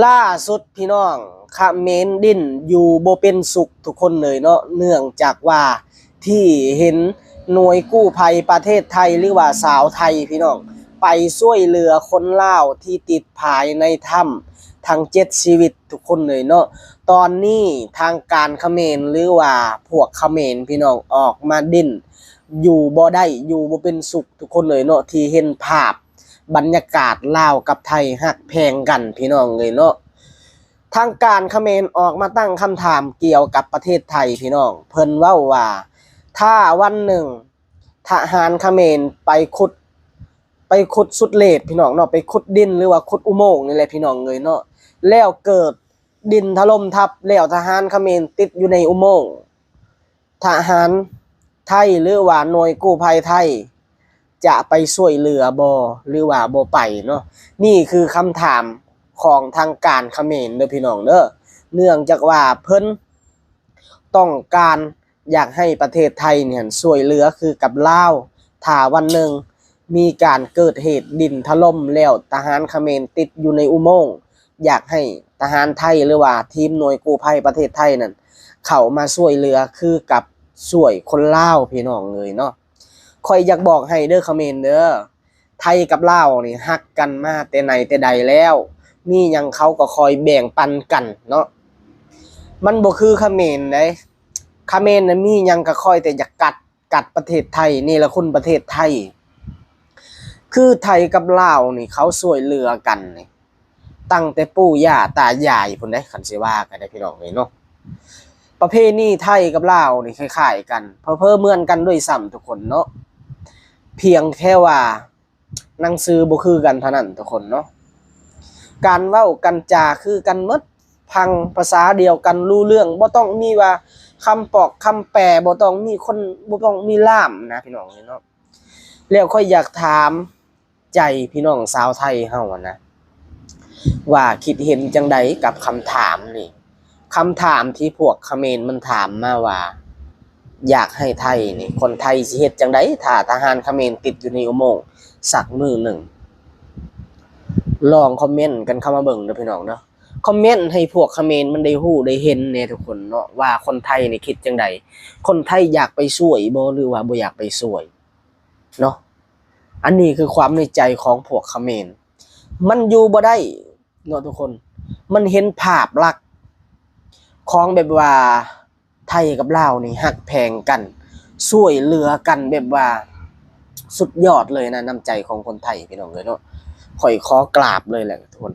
ล่าสุดพี่น้องเขมรดิ้นอยู่บ่เป็นสุขทุกคนเลยเนาะเนื่องจากว่าที่เห็นหน่วยกู้ภัยประเทศไทยหรือว่าสาวไทยพี่น้องไปช่วยเหลือคนลาวที่ติดภายในถ้ำทั้ง7ชีวิตทุกคนเลยเนาะตอนนี้ทางการเขมรหรือว่าพวกเขมรพี่น้องออกมาดิ้นอยู่บ่ได้อยู่บ่เป็นสุขทุกคนเลยเนาะที่เห็นภาพบรรยากาศลาวกับไทยฮักแพงกันพี่น้องเลยเนาะทางการเขมรออกมาตั้งคำถามเกี่ยวกับประเทศไทยพี่น้องเพิ่นเว้าว่าถ้าวันหนึ่งทหารเขมรไปขุดสุดเลทพี่น้องเนาะไปขุดดินหรือว่าขุดอุโมงค์นี่แหละพี่น้องเลยเนาะแล้วเกิดดินถล่มทับแล้วทหารเขมรติดอยู่ในอุโมงค์ทหารไทยหรือว่าหน่วยกู้ภัยไทยจะไปช่วยเหลือบ่หรือว่าบ่ไปเนาะนี่คือคำถามของทางการเขมรเด้อพี่น้องเด้อเนื่องจากว่าเพิ่นต้องการอยากให้ประเทศไทยเนี่ยช่วยเหลือคือกับลาวถ้าวันหนึ่งมีการเกิดเหตุดินถล่มแล้วทหารเขมรติดอยู่ในอุโมงค์อยากให้ทหารไทยหรือว่าทีมหน่วยกู้ภัยประเทศไทยนั่นเข้ามาช่วยเหลือคือกับช่วยคนลาวพี่น้องเลยเนาะข่อยอยากบอกให้เด้อเขมรเด้อไทยกับลาวนี่ฮักกันมาแต่ไหนแต่ใดแล้วมีหยังเขาก็คอยแบ่งปันกันเนาะมันบ่คือเขมรเด้เขมรน่ะมีหยังก็คอยแต่อยากกัดประเทศไทยนี่ละคุณประเทศไทยคือไทยกับลาวนี่เขาช่วยเหลือกันนี่ตั้งแต่ปู่ย่าตายายพุ่นเด้คันสิว่ากันได้พี่น้องเอ้ยเนาะประเพณีไทยกับลาวนี่คล้ายๆกันเพ้อๆเหมือนกันด้วยซ้ำทุกคนเนาะเพียงแค่ว่าหนังสือบ่คือกันเท่านั้นทุกคนเนาะการเว้ากันจาคือกันหมดพังภาษาเดียวกันรู้เรื่องบ่ต้องมีว่าคำปอกคำแปลบ่ต้องมีคนบ่ต้องมีล่ามนะพี่น้องเนาะแล้วค่อยอยากถามใจพี่น้องชาวไทยเฮานะว่าคิดเห็นจังใดกับคำถามนี่คำถามที่พวกเขมรมันถามมาว่าอยากให้ไทยนี่คนไทยสิเฮ็ดจังใดถ้าทหารเขมรติดอยู่ในอุโมงค์สักมื้อหนึ่งลองคอมเมนต์กันเข้ามาเบิ่งเด้อพี่น้องเนาะคอมเมนต์ให้พวกเขมรมันได้ฮู้ได้เห็นแน่ทุกคนเนาะว่าคนไทยนี่คิดจังใดคนไทยอยากไปช่วยบ่หรือว่าบ่อยากไปช่วยเนาะอันนี้คือความในใจของพวกเขมรมันอยู่บ่ได้เนาะทุกคนมันเห็นภาพลักษณ์ของแบบว่าไทยกับลาวนี่ฮักแพงกันช่วยเหลือกันแบบว่าสุดยอดเลยนะน้ำใจของคนไทยพี่น้องเอ้ยเนาะข่อยขอกราบเลยแหละทุกคน